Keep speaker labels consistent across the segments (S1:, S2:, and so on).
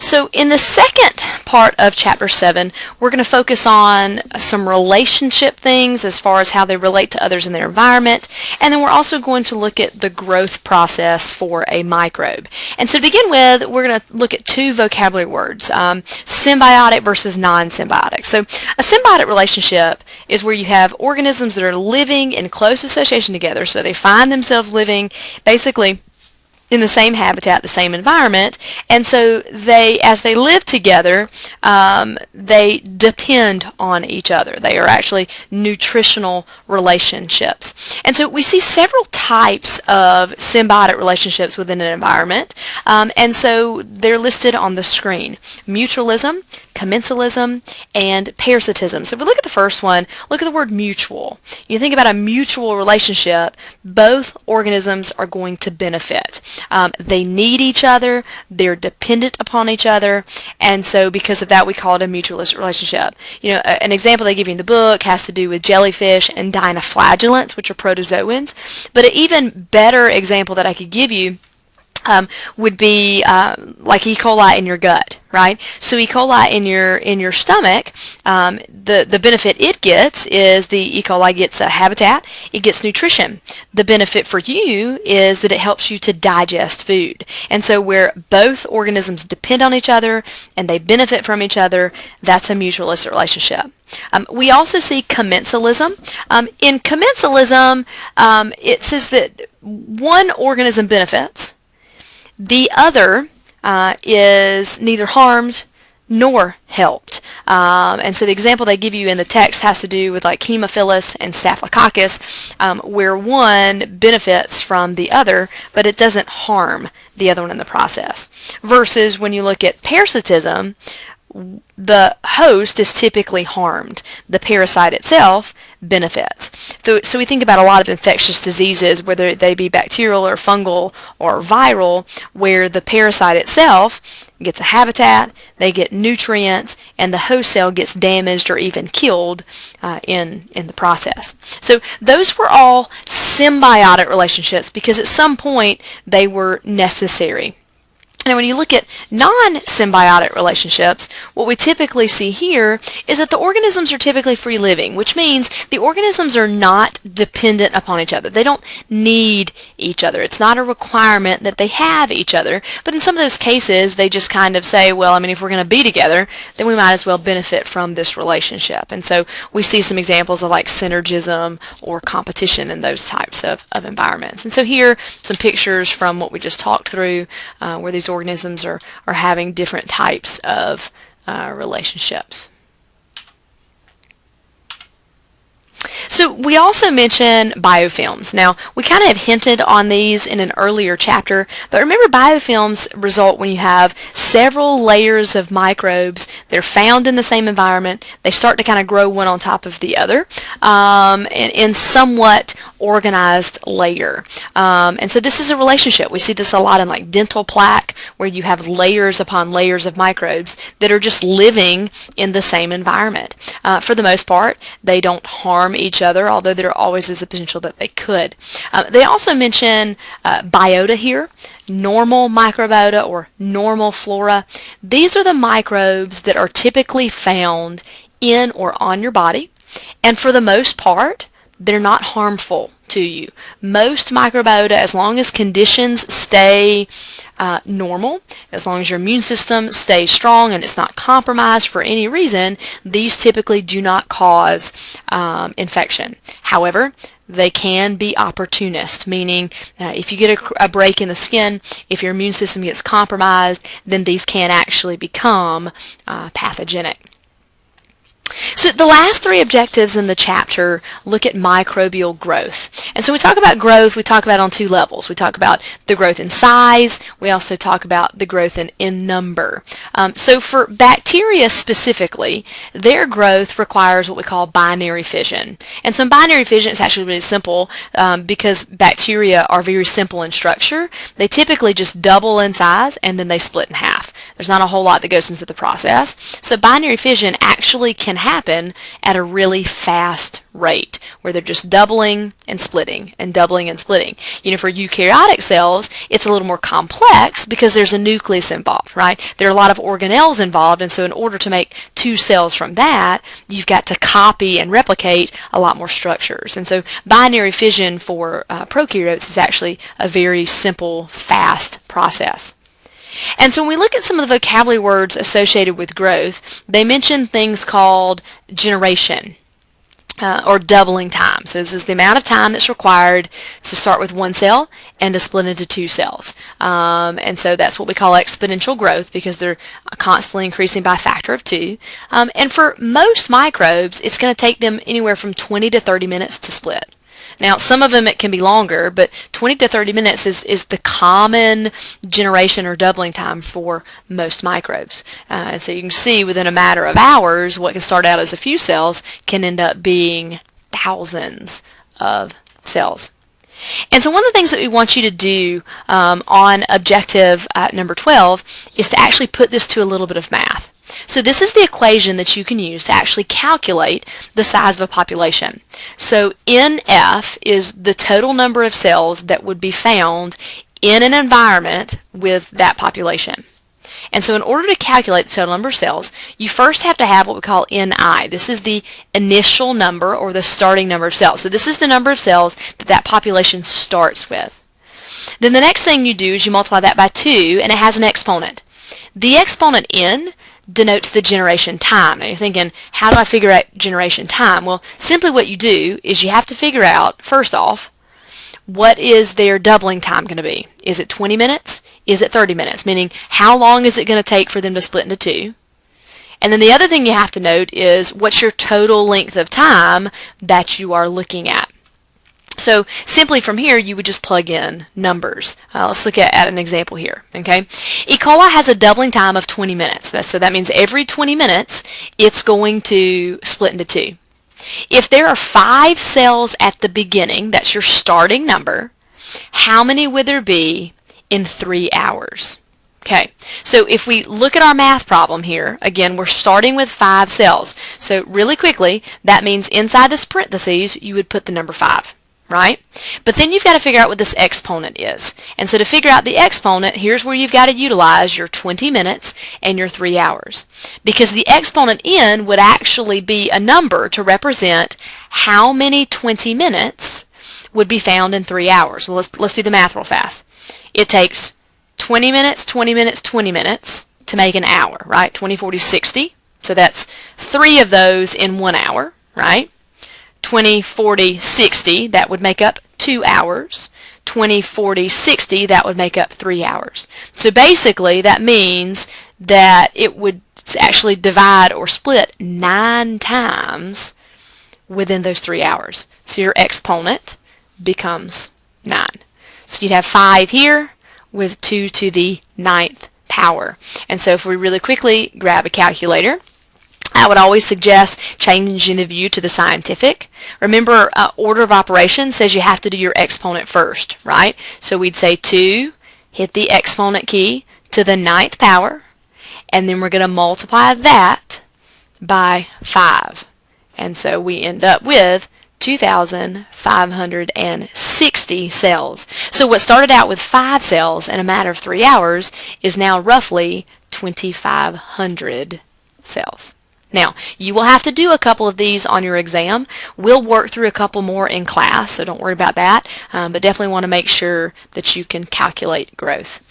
S1: So in the second part of Chapter 7, we're going to focus on some relationship things as far as how they relate to others in their environment, and then we're also going to look at the growth process for a microbe. And so to begin with, we're going to look at two vocabulary words, symbiotic versus non-symbiotic. So a symbiotic relationship is where you have organisms that are living in close association together, so they find themselves living basically in the same habitat, the same environment, and so as they live together, they depend on each other. They are actually nutritional relationships. And so we see several types of symbiotic relationships within an environment, and so they're listed on the screen. Mutualism, commensalism, and parasitism. So if we look at the first one, look at the word mutual. You think about a mutual relationship, both organisms are going to benefit. They need each other, they're dependent upon each other, and so because of that we call it a mutualist relationship. You know, an example they give you in the book has to do with jellyfish and dinoflagellants, which are protozoans, but an even better example that I could give you would be like E. coli in your gut, right? So E. coli in your stomach, the benefit it gets is the E. coli gets a habitat, it gets nutrition. The benefit for you is that it helps you to digest food. And so where both organisms depend on each other and they benefit from each other, that's a mutualistic relationship. We also see commensalism. In commensalism, it says that one organism benefits, the other is neither harmed nor helped. And so the example they give you in the text has to do with like Haemophilus and Staphylococcus, where one benefits from the other, but it doesn't harm the other one in the process. Versus when you look at parasitism, the host is typically harmed. The parasite itself benefits. So we think about a lot of infectious diseases, whether they be bacterial or fungal or viral, where the parasite itself gets a habitat, they get nutrients, and the host cell gets damaged or even killed in the process. So those were all symbiotic relationships because at some point they were necessary. Now when you look at non-symbiotic relationships, what we typically see here is that the organisms are typically free living, which means the organisms are not dependent upon each other. They don't need each other. It's not a requirement that they have each other, but in some of those cases they just kind of say, well, I mean, if we're going to be together, then we might as well benefit from this relationship. And so we see some examples of like synergism or competition in those types of environments. And so here, some pictures from what we just talked through where these organisms are having different types of relationships. So we also mention biofilms. Now, we kind of have hinted on these in an earlier chapter, but remember biofilms result when you have several layers of microbes. They're found in the same environment. They start to kind of grow one on top of the other in somewhat organized layer. And so this is a relationship. We see this a lot in like dental plaque, where you have layers upon layers of microbes that are just living in the same environment. For the most part, they don't harm each other, although there always is a potential that they could. They also mention biota here, normal microbiota or normal flora. These are the microbes that are typically found in or on your body, and for the most part, they're not harmful to you. Most microbiota, as long as conditions stay normal, as long as your immune system stays strong and it's not compromised for any reason, these typically do not cause infection. However, they can be opportunist, meaning if you get a break in the skin, if your immune system gets compromised, then these can actually become pathogenic. So the last three objectives in the chapter look at microbial growth. And so we talk about growth, we talk about it on two levels. We talk about the growth in size, we also talk about the growth in number. So for bacteria specifically, their growth requires what we call binary fission. And so in binary fission it's actually really simple because bacteria are very simple in structure. They typically just double in size and then they split in half. There's not a whole lot that goes into the process. So binary fission actually can happen at a really fast rate, where they're just doubling and splitting and doubling and splitting. You know, for eukaryotic cells, it's a little more complex because there's a nucleus involved, right? There are a lot of organelles involved, and so in order to make 2 cells from that, you've got to copy and replicate a lot more structures. And so binary fission for prokaryotes is actually a very simple, fast process. And so when we look at some of the vocabulary words associated with growth, they mention things called generation. Or doubling time. So this is the amount of time that's required to start with 1 cell and to split into 2 cells. And so that's what we call exponential growth, because they're constantly increasing by a factor of 2. And for most microbes, it's going to take them anywhere from 20 to 30 minutes to split. Now, some of them it can be longer, but 20 to 30 minutes is the common generation or doubling time for most microbes. And so you can see within a matter of hours, what can start out as a few cells can end up being thousands of cells. And so one of the things that we want you to do on objective number 12 is to actually put this to a little bit of math. So this is the equation that you can use to actually calculate the size of a population. So NF is the total number of cells that would be found in an environment with that population. And so in order to calculate the total number of cells, you first have to have what we call Ni. This is the initial number, or the starting number of cells. So this is the number of cells that that population starts with. Then the next thing you do is you multiply that by 2, and it has an exponent. The exponent N denotes the generation time. Now you're thinking, how do I figure out generation time? Well, simply what you do is you have to figure out, first off, what is their doubling time going to be? Is it 20 minutes? Is it 30 minutes? Meaning, how long is it going to take for them to split into 2? And then the other thing you have to note is, what's your total length of time that you are looking at? So simply from here, you would just plug in numbers. Let's look at an example here. Okay, E. coli has a doubling time of 20 minutes. So that means every 20 minutes, it's going to split into 2. If there are 5 cells at the beginning, that's your starting number, how many would there be in 3 hours? Okay, so if we look at our math problem here, again, we're starting with 5 cells. So really quickly, that means inside this parentheses, you would put the number 5. Right? But then you've got to figure out what this exponent is. And so to figure out the exponent, here's where you've got to utilize your 20 minutes and your 3 hours. Because the exponent N would actually be a number to represent how many 20 minutes would be found in 3 hours. Well, let's do the math real fast. It takes 20 minutes, 20 minutes, 20 minutes to make an hour, right? 20, 40, 60. So that's 3 of those in 1 hour, right? 20, 40, 60, that would make up 2 hours. 20, 40, 60, that would make up 3 hours. So basically, that means that it would actually divide or split 9 times within those 3 hours. So your exponent becomes 9. So you'd have 5 here with 2 to the 9th power. And so if we really quickly grab a calculator, I would always suggest changing the view to the scientific. Remember, order of operations says you have to do your exponent first, right? So we'd say 2, hit the exponent key to the 9th power, and then we're going to multiply that by 5. And so we end up with 2,560 cells. So what started out with 5 cells in a matter of 3 hours is now roughly 2,500 cells. Now, you will have to do a couple of these on your exam. We'll work through a couple more in class, so don't worry about that, but definitely want to make sure that you can calculate growth.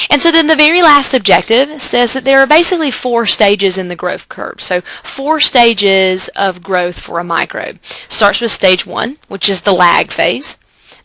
S1: And so then the very last objective says that there are basically 4 stages in the growth curve. So 4 stages of growth for a microbe. Starts with stage 1, which is the lag phase.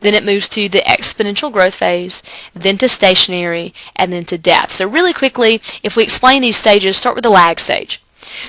S1: Then it moves to the exponential growth phase, then to stationary, and then to death. So really quickly, if we explain these stages, start with the lag stage.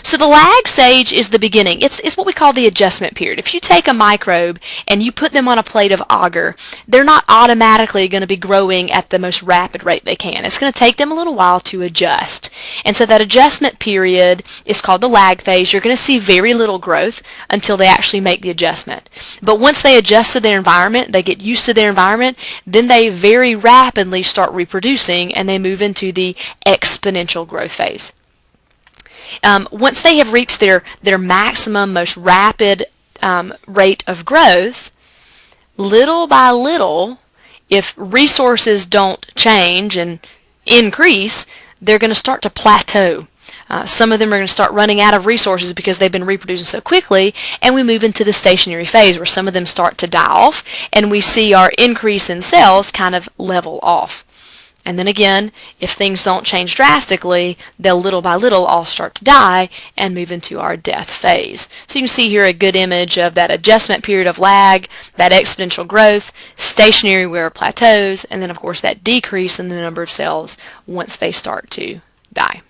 S1: So the lag stage is the beginning. It's what we call the adjustment period. If you take a microbe and you put them on a plate of agar, they're not automatically going to be growing at the most rapid rate they can. It's going to take them a little while to adjust. And so that adjustment period is called the lag phase. You're going to see very little growth until they actually make the adjustment. But once they adjust to their environment, they get used to their environment, then they very rapidly start reproducing and they move into the exponential growth phase. Once they have reached their maximum, most rapid rate of growth, little by little, if resources don't change and increase, they're going to start to plateau. Some of them are going to start running out of resources because they've been reproducing so quickly, and we move into the stationary phase where some of them start to die off, and we see our increase in cells kind of level off. And then again, if things don't change drastically, they'll little by little all start to die and move into our death phase. So you can see here a good image of that adjustment period of lag, that exponential growth, stationary where it plateaus, and then of course that decrease in the number of cells once they start to die.